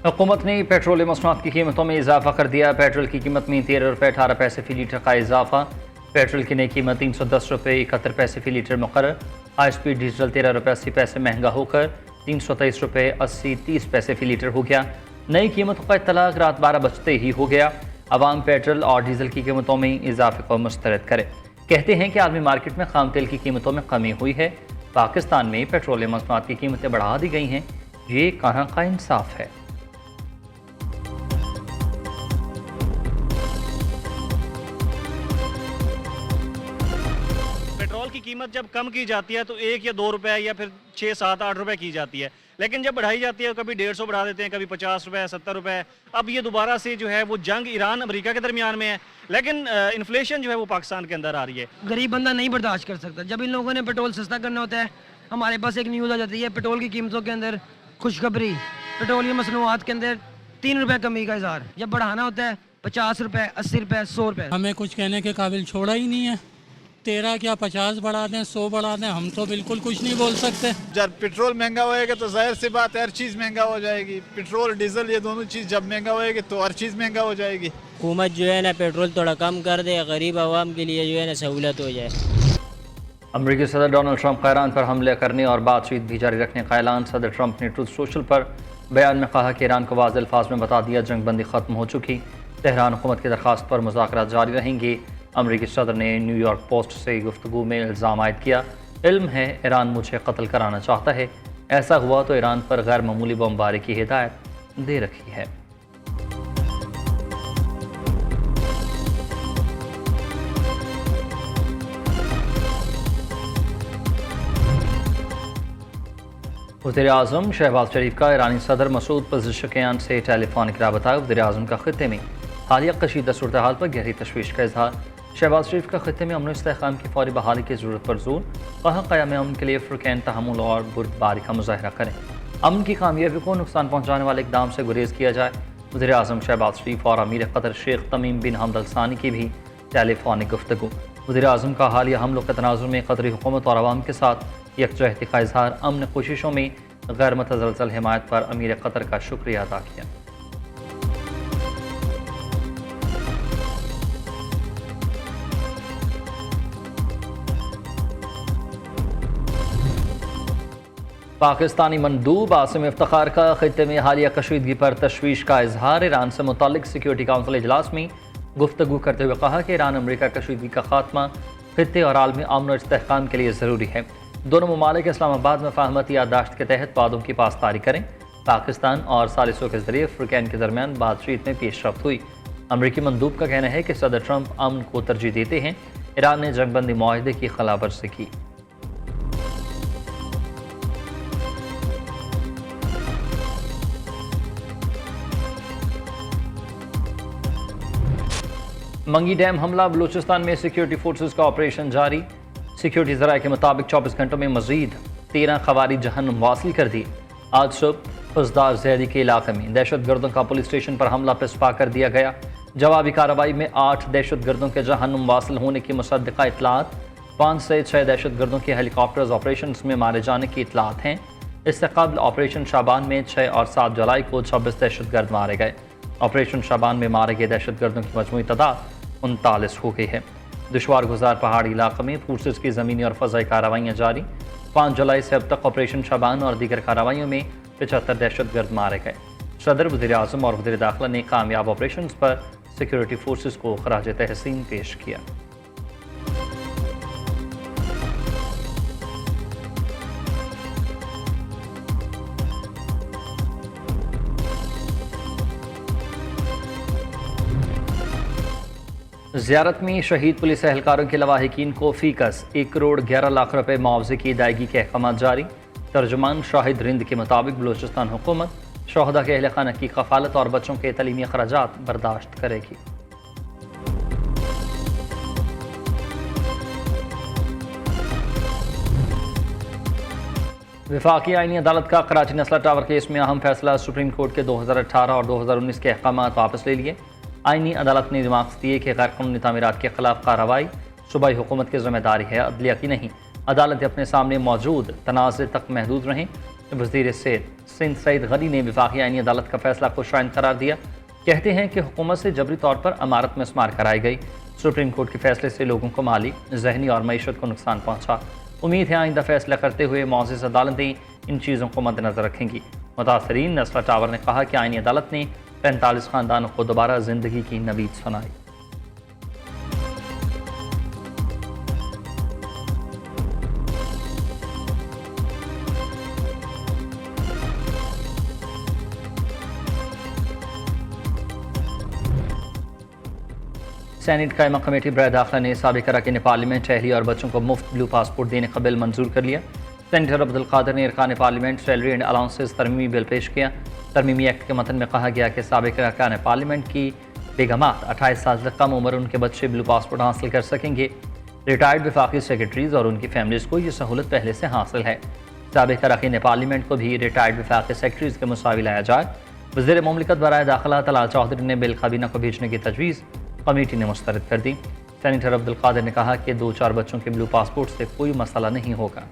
हुकूमत ने पेट्रोल मसनूआत की कीमतों में इजाफा कर दिया। पेट्रोल की कीमत में 13 रुपये 18 पैसे फ़ी लीटर का इजाफा। पेट्रोल की नई कीमत 310 रुपये 71 पैसे फ़ी लीटर मुकर्रर। हाई स्पीड डीजल 13 रुपये 80 पैसे महंगा होकर 323 रुपये 30 पैसे फ़ी लीटर हो गया। नई कीमतों का इत्तलाक रात 12 बजते ही हो गया। अवाम पेट्रोल और डीजल की कीमतों में इजाफे को मुस्तरद करे। कहते हैं कि आलमी मार्केट में खाम तेल की कीमतों में कमी हुई है। पाकिस्तान में पेट्रोलियम मसनूआत की कीमतें बढ़ा दी गई हैं। ये कहाँ का इंसाफ है। पेट्रोल की कीमत जब कम की जाती है तो 1 या 2 रुपए या फिर 6, 7, 8 रुपए की जाती है, लेकिन जब बढ़ाई जाती है कभी 150 बढ़ा देते हैं, कभी 50 रुपए, 70 रुपए। अब ये दोबारा से जो है वो जंग ईरान अमेरिका के दरमियान में है, लेकिन इन्फ्लेशन जो है वो पाकिस्तान के अंदर आ रही है। गरीब बंदा नहीं बर्दाश्त कर सकता। जब इन लोगों ने पेट्रोल सस्ता करना होता है, हमारे पास एक न्यूज़ आ जाती है पेट्रोल की कीमतों के अंदर खुशखबरी, पेट्रोलियम मसनूआत के अंदर 3 रुपये कमी का इज़हार। जब बढ़ाना होता है 50 रुपये, 80 रुपये, 100 रुपये। हमें कुछ कहने के काबिल छोड़ा ही नहीं है। 13 क्या 50 बढ़ा दें, 100 बढ़ा दें, हम तो बिल्कुल कुछ नहीं बोल सकते। जब पेट्रोल महंगा होएगा तो जाहिर सी बात है हर चीज़ महंगा हो जाएगी। पेट्रोल डीजल ये दोनों चीज़ जब महंगा होएगी तो हर चीज़ महंगा हो जाएगी। हुकूमत जो है ना पेट्रोल थोड़ा कम कर दे, गरीब आवाम के लिए जो है ना सहूलत हो जाए। अमरीकी सदर डोनाल्ड ट्रंप का ईरान पर हमले करने और बातचीत भी जारी रखने का ऐलान। सदर ट्रंप ने ट्रूथ सोशल पर बयान में कहा कि ईरान को वाज़ेह अल्फाज में बता दिया जंग बंदी ख़त्म हो चुकी। तेहरान हुकूमत की दरख्वास्त पर मुज़ाकरात जारी रहेंगे। अमरीकी सदर ने न्यूयॉर्क पोस्ट से गुफ्तगू में इल्ज़ाम आयद किया। इल्म है ईरान मुझे कत्ल कराना चाहता है। ऐसा हुआ तो ईरान पर गैर मामूली बमबारी की हिदायत दे रखी है। वज़ीर-ए-आज़म शहबाज शरीफ का ईरानी सदर मसूद पज़ेशकियान से टेलीफोनिक रबता। वज़ीर-ए-आज़म का ख़ित्ते में हालिया कशीदा सूरत हाल पर गहरी तशवीश का इजहार। शहबाज शरीफ का ख़ित्ते में अमन इस्तेहकाम की फौरी बहाली की ज़रूरत पर जोर। कहा क़याम अमन के लिए फ़ुरक़ैन तहम्मुल और बुर्दबारी का मुज़ाहरा करें। अमन की कामयाबी को नुकसान पहुँचाने वाले इक़दाम से गुरेज़ किया जाए। वज़ीर-ए-आज़म शहबाज शरीफ और अमीर क़तर शेख तमीम बिन हमद अल सानी की भी टेलीफोनिक गुफ्तगू। वज़ीर-ए-आज़म का हालिया हमलों के तनाज़ुर में क़तरी हुकूमत और अवाम के साथ यकजहती का इजहार। अमन कोशिशों में गैर मुतज़लज़ल हिमायत पर अमीर क़तर का शुक्रिया अदा किया। पाकिस्तानी मंदूब आसिम इफ्तिखार का ख़ित्ते में हालिया कशीदगी पर तशवीश का इजहार। ईरान से मुताल्लिक़ सिक्योरिटी काउंसिल इजलास में गुफ्तगू करते हुए कहा कि ईरान अमरीका कशीदगी का खात्मा ख़ित्ते और आलमी अमन और इस्तेहकाम के लिए ज़रूरी है। दोनों ममालिक इस्लामाबाद में फ़हमती याददाश्त के तहत वादों की पासदारी करें। पाकिस्तान और सालिसों के ज़रिए फ़ुरक़ैन के दरमियान बातचीत में पेशरफ्त हुई। अमरीकी मंदूब का कहना है कि सदर ट्रंप अमन को तरजीह देते हैं। ईरान ने जंगबंदी मुआहदे की खिलाफवर्जी की। मंगी डैम हमला, बलूचिस्तान में सिक्योरिटी फोर्सेस का ऑपरेशन जारी। सिक्योरिटी ज़राए के मुताबिक 24 घंटों में मज़ीद 13 ख़वारिज जहन्नुम वासिल कर दी। आज सुबह फुजदार ज़ैदी के इलाके में दहशत गर्दों का पुलिस स्टेशन पर हमला पिसपा कर दिया गया। जवाबी कार्रवाई में 8 दहशत गर्दों के जहन्नुम वासिल होने की मुसद्दिक़ा इतलात। 5 से 6 दहशत गर्दों के हेलीकॉप्टर्स ऑपरेशन में मारे जाने की इतलात हैं। इससे कबल ऑपरेशन शाबान में 6 और 7 जुलाई को 26 दहशत गर्द मारे गए। ऑपरेशन शाबान में मारे गए दहशत गर्दों की मजमूई तादाद 39 हो गई है। दुश्वार गुजार पहाड़ी इलाके में फोर्सेस की ज़मीनी और फ़ज़ाई कार्रवाइयाँ जारी। 5 जुलाई से अब तक ऑपरेशन शाबान और दीगर कार्रवाइयों में 75 दहशत गर्द मारे गए। सदर, वज़ीर-ए-आज़म और वज़ीर दाखिला ने कामयाब ऑपरेशन पर सिक्योरिटी फोर्सेस को खराज तहसीन पेश किया। ज़ियारत में शहीद पुलिस एहलकारों के लवाहिकीन को फ़ीकस 1 करोड़ 11 लाख रुपए मुआवजे की अदायगी के अहकाम जारी। तर्जुमान शाहिद रिंद के मुताबिक बलूचिस्तान हुकूमत शोहदा के अहल खाना की कफ़ालत और बच्चों के तलीमी अखराजात बर्दाश्त करेगी। वफाकी आईनी अदालत का कराची नस्ला टावर केस में अहम फैसला। सुप्रीम कोर्ट के 2018 और 2019 के अहकाम वापस ले लिए। आईनी अदालत ने रिमार्क्स दिए कि गैर कानूनी तामीरात के खिलाफ कार्रवाई सूबाई हुकूमत की जिम्मेदारी है, अदलिया की नहीं। अदालत अपने सामने मौजूद तनाज़े तक महदूद रहें। वज़ीर सेहत सिंध सईद गनी ने वफाकी आईनी अदालत का फैसला खुशआइंद करार दिया। कहते हैं कि हुकूमत से जबरी तौर पर अमारत में शुमार कराई गई। सुप्रीम कोर्ट के फैसले से लोगों को माली, जहनी और मईशत को नुकसान पहुँचा। उम्मीद है आइंदा फैसला करते हुए मुअज़्ज़ज़ अदालतें इन चीज़ों को मद्देनज़र रखेंगी। मुतासरीन नस्ला टावर ने कहा कि आईनी अदालत ने 45 ख़ानदानों को दोबारा ज़िंदगी की नवीद सुनाई। सेनेट कायमा कमेटी बराए दाखिला ने साबिक़ अरकान पार्लियामेंट अहलिया और बच्चों को मुफ्त ब्लू पासपोर्ट देने का बिल मंजूर कर लिया। सेनेटर अब्दुल कादिर ने अरकान पार्लियामेंट सैलरी एंड अलाउंसेस तरमीमी बिल पेश किया। तरमीमी एक्ट के मतन में कहा गया कि साबिक़ अरकान पार्लियामेंट की बेगमात 28 साल से कम उम्र उनके बच्चे ब्लू पासपोर्ट हासिल कर सकेंगे। रिटायर्ड वफाकी सेक्रेटरीज और उनकी फैमिलीज़ को ये सहूलत पहले से हासिल है। साबिक़ अरकान पार्लियामेंट को भी रिटायर्ड वफाकी सेक्रेटरीज के मुसावी लाया जाए। वज़ीर मुमलिकत बराए दाखिला तलाल चौधरी ने बिल काबीना को भेजने की तजवीज़ कमेटी ने मुस्तरद कर दी। सेनेटर अब्दुल कादिर ने कहा कि 2-4 बच्चों के ब्लू पासपोर्ट से कोई मसला नहीं होगा।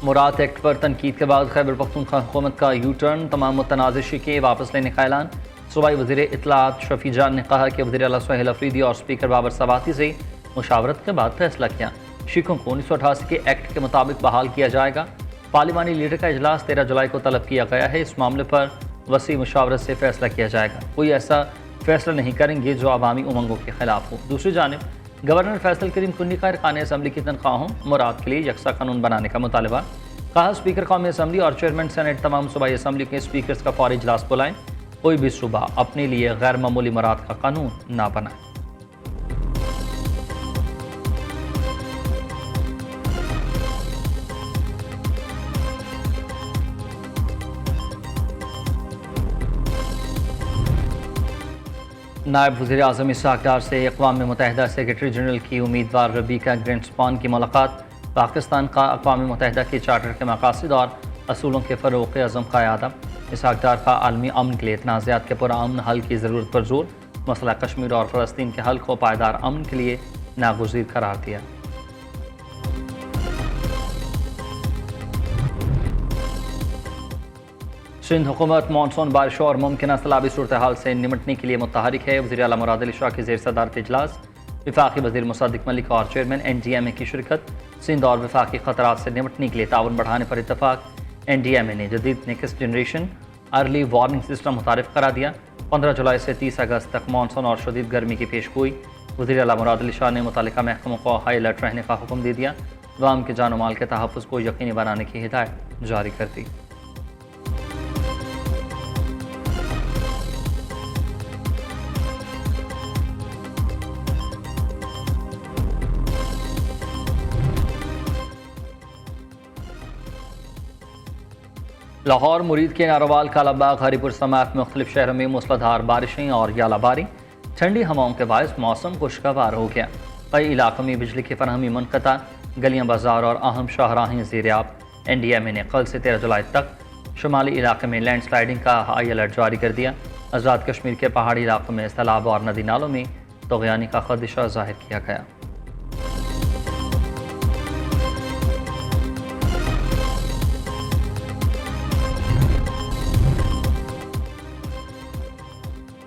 मुराद एक्ट पर तनकीद के बाद खैबर पख्तूनख्वा हुकूमत का यू टर्न, तमाम मुतनाज़िर के वापस लेने का ऐलान। सूबाई वज़ीर इत्तलाआत शफी जान ने कहा कि वज़ीर आला सुहेल अफरीदी और स्पीकर बाबर सवाती से मुशावरत के बाद फैसला किया। शिखों को 1988 के एक्ट के मुताबिक बहाल किया जाएगा। पार्लिमानी लीडर का इजलास 13 जुलाई को तलब किया गया है। इस मामले पर वसी मुशावरत से फैसला किया जाएगा। कोई ऐसा फैसला नहीं करेंगे जो अवामी उमंगों के खिलाफ हो। दूसरी जानिब गवर्नर फैसल करीम कुन्नी का अरकान असम्बली की तनख्वाहों मुराद के लिए यकसा कानून बनाने का मुतालबा। कहा स्पीकर कौमी असम्बली और चेयरमैन सेनेट तमाम सूबाई असम्बली के स्पीकर्स का फौरी इजलास बुलाएं। कोई भी सूबा अपने लिए गैर मामूली मुराद का कानून ना बनाए। नायब वज़ीर आज़म इसहाक़ डार से अक़वाम मुत्तहिदा सेक्रेटरी जनरल की उम्मीदवार रबीका ग्रिंसपान की मुलाकात। पाकिस्तान का अक़वाम मुत्तहिदा के चार्टर के मक़ासिद और असूलों के फ़रोग़ अज़म का यादा। इसहाक़ डार का आलमी अमन के लिए तनाज़ात के पुरअमन हल की ज़रूरत पर जोर। मसला कश्मीर और फ़लस्तीन के हल को पायदार अमन के लिए नागुज़ीर करार दिया। सिंध हुकूमत मानसून बारिशों और मुमकिन सैलाबी सूरत हाल से निमटने के लिए मुतहरिक है। वज़ीर आला मुराद अली शाह की ज़ेर सदारत इजलास। वफाकी वज़ीर मुसद्दिक़ मलिक और चेयरमैन NDMA की शिरकत। सिंध और वफाकी ख़तरात से निमटने के लिए ताउन बढ़ाने पर इत्तफ़ाक़। NDMA ने जदीद next generation early warning system मुतारिफ करा दिया। 15 जुलाई से 30 अगस्त तक मानसून और शदीद गर्मी की पेशगोई। वज़ीर आला मुराद अली शाह ने मुतल्लिका महकमों को हाई अलर्ट रहने का हुक्म दे दिया। अवाम के जान माल के तहफ़्फ़ुज़ को यकीनी बनाने की हिदायत जारी कर दी। लाहौर, मुरीद के नारोवाल, कालाबाग, हरीपुर समेत मुख्तलिफ शहरों में मूसलाधार बारिशें और यालाबारी। ठंडी हवाओं के बायस मौसम खुशगवार हो गया। कई इलाकों में बिजली की फरहमी मुनक़ता, गलियां बाजार और अहम शाहराहें ज़ेर-ए-आब। NDMA ने कल से 13 जुलाई तक शुमाली इलाके में लैंड स्लाइडिंग का हाई अलर्ट जारी कर दिया। आज़ाद कश्मीर के पहाड़ी इलाकों में सैलाब और नदी नालों में तग़यानी का ख़दशा ज़ाहिर किया गया।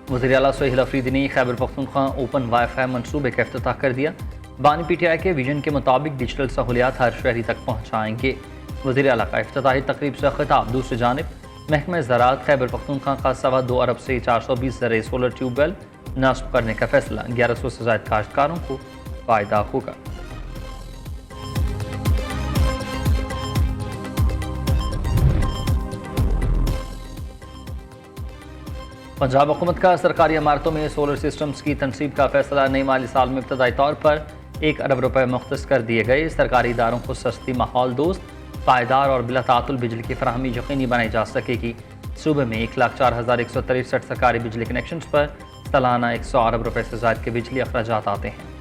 वज़ीर आला सुहेल अफरीदी ने खैबर पख्तूनख्वा ओपन वाईफाई मनसूबे का इफ्तिताह कर दिया। बानी PTI के विजन के मुताबिक डिजिटल सहूलियात हर शहरी तक पहुँचाएंगे। वज़ीर आला का इफ्तिताही तकरीब से खिताब। दूसरी जानिब महकमा ज़राअत खैबर पख्तूनख्वा का 2.25 अरब से 420 ज़रिए सोलर ट्यूबवेल नस्ब करने का फैसला। 1100 से ज़ायद काश्तकारों को फ़ायदा होगा। पंजाब हुकूमत का सरकारी इमारतों में सोलर सिस्टम्स की तनसीब का फैसला। नई माली साल में इब्तदाई तौर पर 1 अरब रुपए मुख्तस कर दिए गए। सरकारी इदारों को सस्ती, माहौल दोस्त, पायदार और बिला तातुल बिजली की फराहमी यकीनी बनाई जा सकेगी। सूबे में 1,04,163 सरकारी बिजली कनेक्शन पर सालाना 100 अरब रुपए से ज़ायद के बिजली अखराजात आते हैं।